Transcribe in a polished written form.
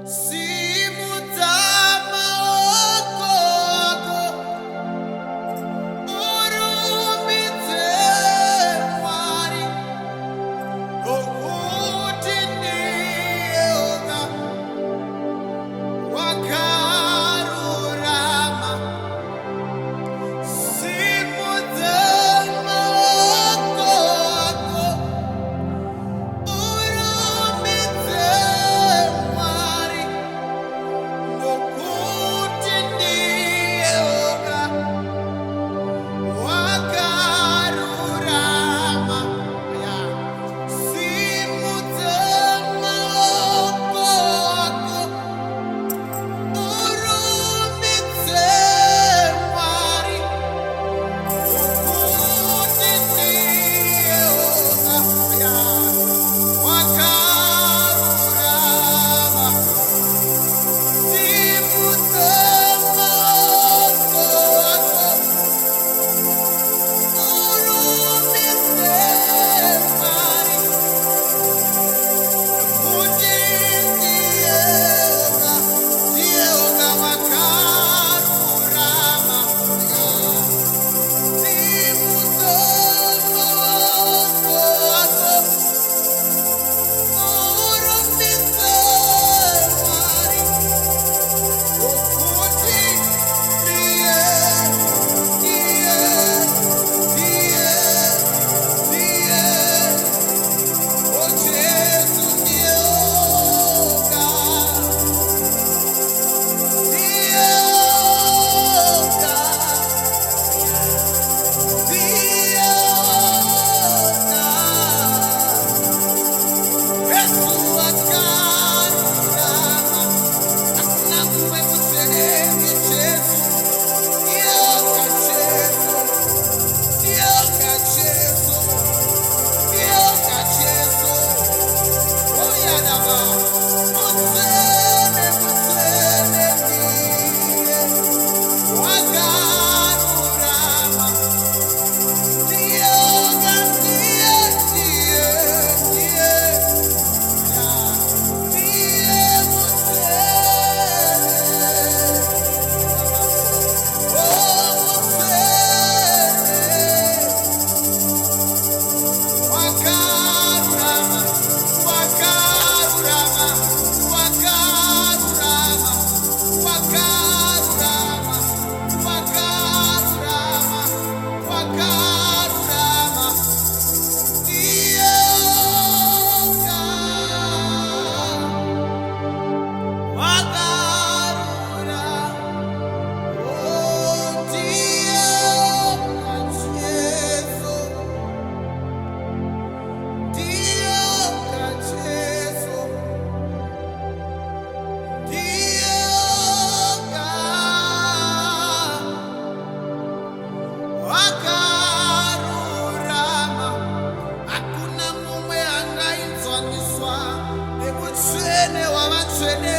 Simudza maoko ako, urumbidze Mwari, nokuti ndiye oga wakarurama. Simudza maoko ako, urumbidze Mwari, nokuti ndiye oga wakarurama. Simudza maoko ako, urumbidze Mwari, nokuti ndiye oga wakarurama. Simudza maoko ako, urumbidze Mwari, nokuti ndiye oga wakarurama. Simudza maoko ako, urumbidze Mwari, nokuti ndiye o Jesu ndiye oga, ndiye oga, ndiye oga. Yesu wakarurama, hakuna mumwe kusenengi Jesu. Ndiye oga Jesu, ndiye oga Jesu, ndiye oga Jesu. Oyadaba, mutsene ndiye wakarurama. Ndiye oga, ndiye wakarurama. Hakuna mumwe angainzwaniswa nemutsvene wavatsvene.